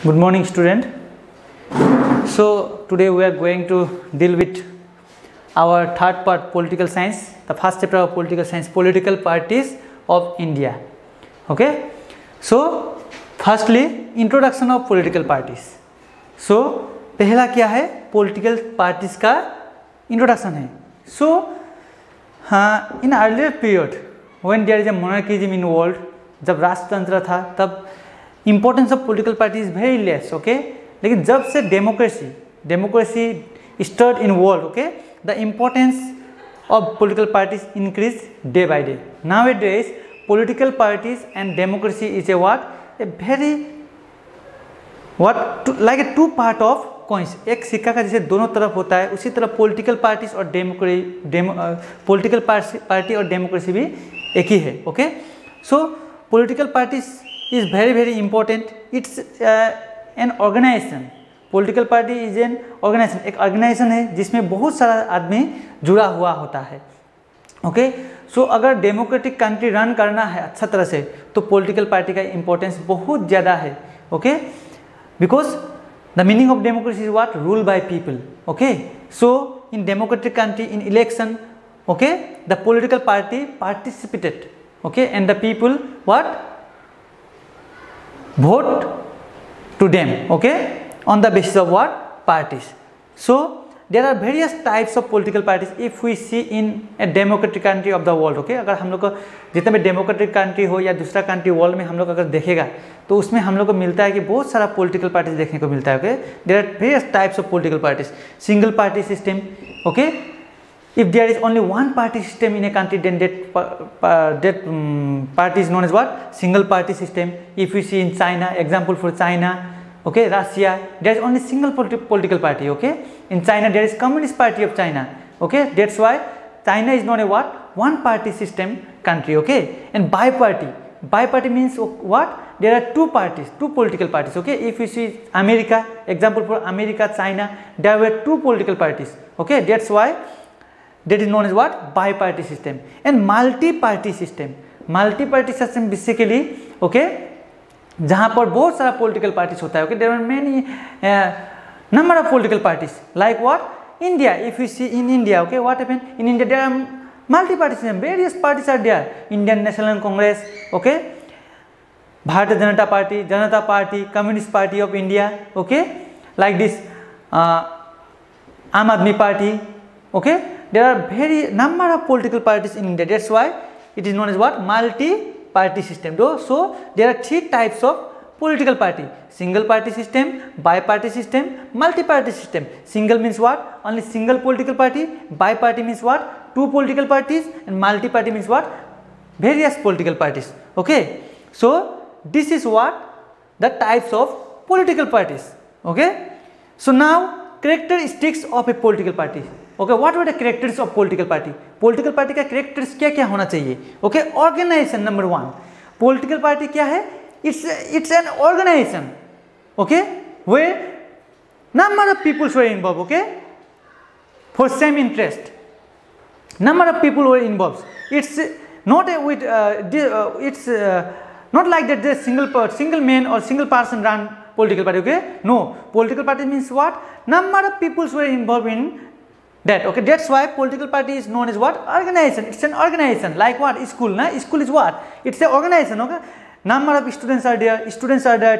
Good morning, student. So today we are going to deal with our third part, political science. The first chapter of political science, political parties of India. Okay. So firstly, introduction of political parties. So पहला क्या है, political parties का introduction है. So in earlier period when there is a monarchism in world, जब राष्ट्रतंत्र था तब importance of political party is very less. Okay, लेकिन जब से democracy start in world, okay, the importance of political parties increase day by day. Nowadays political parties and democracy is a very like a two part of coins. एक सिक्का का जैसे दोनों तरफ होता है, उसी तरह पॉलिटिकल पार्टीज और पॉलिटिकल पार्टी और डेमोक्रेसी भी एक ही है. Okay, so political parties is very important. It's an organization. Political party is an organization. एक organization है जिसमें बहुत सारा आदमी जुड़ा हुआ होता है. ओके, सो अगर डेमोक्रेटिक कंट्री रन करना है अच्छा तरह से तो पॉलिटिकल पार्टी का इम्पोर्टेंस बहुत ज़्यादा है. Okay, because the meaning of democracy is what, rule by people. Okay, so in democratic country in election, okay, the political party participated, okay, and the people what, vote to them, okay, on the basis of what, parties. So there are various types of political parties if we see in a democratic country of the world. okay, अगर हम लोग को जितने भी democratic country हो या दूसरा country world में हम लोग अगर देखेगा तो उसमें हम लोग को मिलता है कि बहुत सारा पॉलिटिकल पार्टीज देखने को मिलता है. Okay, there are various types of political parties. Single party system, okay, if there is only one party system in a country, then that party is known as what, single party system. If you see in China, example for China, okay, Russia, there is only single political party. Okay, in China there is Communist Party of China. Okay, that's why China is known as what, one party system country. Okay, and biparty means what, there are two parties, two political parties. Okay, if you see America, example for America, China, there were two political parties. Okay, that's why that is known as what, biparty system. And multi-party system basically, okay, जहाँ पर बहुत सारा political parties होता है. okay, there are many number of political parties like what, India. If you see in India, okay, what happened in India, there are multi-party system, various parties are there. Indian National Congress, okay, Bharatiya Janata Party, Communist Party of India, okay, like this, Aam Aadmi Party, okay. There are very number of political parties in India. That's why it is known as what, multi-party system. So there are three types of political party: single party system, bi-party system, multi-party system. Single means what, only single political party. Bi-party means what, two political parties. And multi-party means what, various political parties. Okay, so this is what the types of political parties. Okay, so now characteristics of a political party. Okay, what are the characters of political party. Political party का characters क्या क्या होना चाहिए. Okay, organisation number one. Political party क्या है, it's an organisation, okay, where number of peoples were involve, okay, for same interest. Number of people were involve. It's not it's not like that the single man or single person run political party. Okay, no, political party means what, number of peoples were involved in that. Okay, that's why political party is known as what, organization. It's an organization like what, school na, school is what, it's an organization. Okay, number of students are there,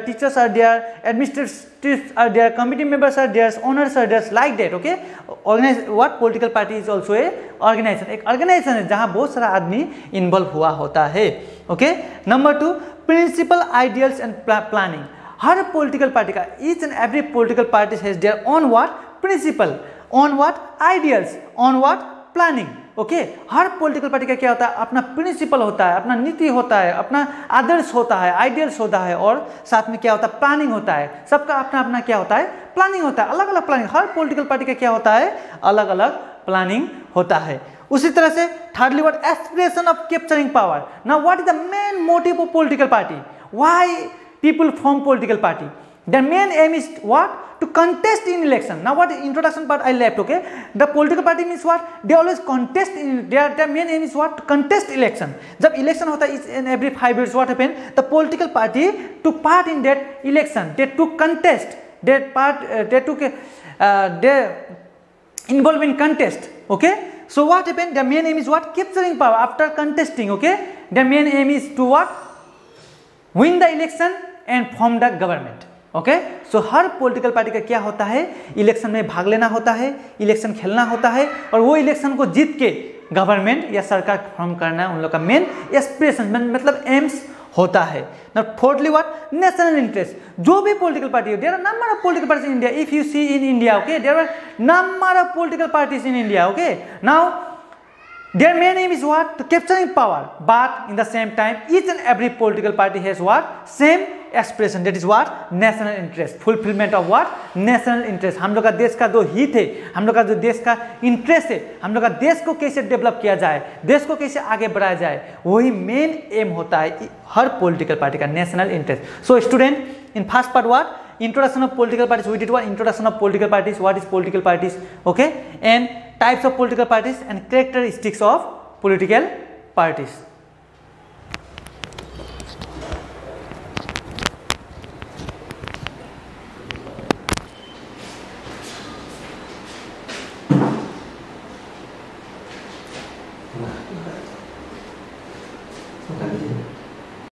teachers are there, administrators are there, committee members are there, owners are there, like that. Okay, organize what, political party is also a organization. एक organization है जहाँ बहुत सारा आदमी involve हुआ होता है. Okay, number two, principle ideals and planning. हर पॉलिटिकल पार्टी का, each and every political party has their own what, principle, on what, ideals, on what, planning. Okay, हर पॉलिटिकल पार्टी का क्या होता है, अपना प्रिंसिपल होता है, अपना नीति होता है, अपना आदर्श होता है, आइडियल्स होता है, और साथ में क्या होता है, प्लानिंग होता है. सबका अपना अपना क्या होता है, प्लानिंग होता है, अलग अलग प्लानिंग. हर पॉलिटिकल पार्टी का क्या होता है, अलग अलग प्लानिंग होता है. उसी तरह से thirdly what, aspiration of capturing power. Now what is the main motive of political party, why people form political party. Their main aim is what? To contest in election. Now what introduction part I left, okay? The political party means what? They always contest in, their main aim is what? To contest election. जब election होता है in every 5 years, what happened? The political party took part in that election. They took contest. They took they involved in contest. Okay? So what happened? Their main aim is what? Capturing power after contesting. Okay? Their main aim is to what? Win the election and form the government. Okay so her political party का क्या होता है? Election में भाग लेना होता है, election खेलना होता है और वो इलेक्शन को जीत के गवर्नमेंट या सरकार फॉर्म करना उन लोग का मेन एस्पिरेशन मतलब एम्स होता है. Now fourthly what? National interest. जो भी पॉलिटिकल पार्टी हो, there are number of political parties in India. If you see in India, okay, there are number of political parties in India. Okay, now their main aim is what? To capturing power, but in the same time each and every political party has what? Same aspiration, that is what? National interest, fulfillment of what? National interest. हम लोग का देश का जो हित है, हम लोग का जो देश का इंटरेस्ट है, हम लोग का देश को कैसे डेवलप किया जाए, देश को कैसे आगे बढ़ाया जाए, वही मेन एम होता है हर पॉलिटिकल पार्टी का, national interest. So student, in first part what? Introduction of political parties. We did what? Introduction of political parties. What is political parties? Okay, and types of political parties and characteristics of political parties.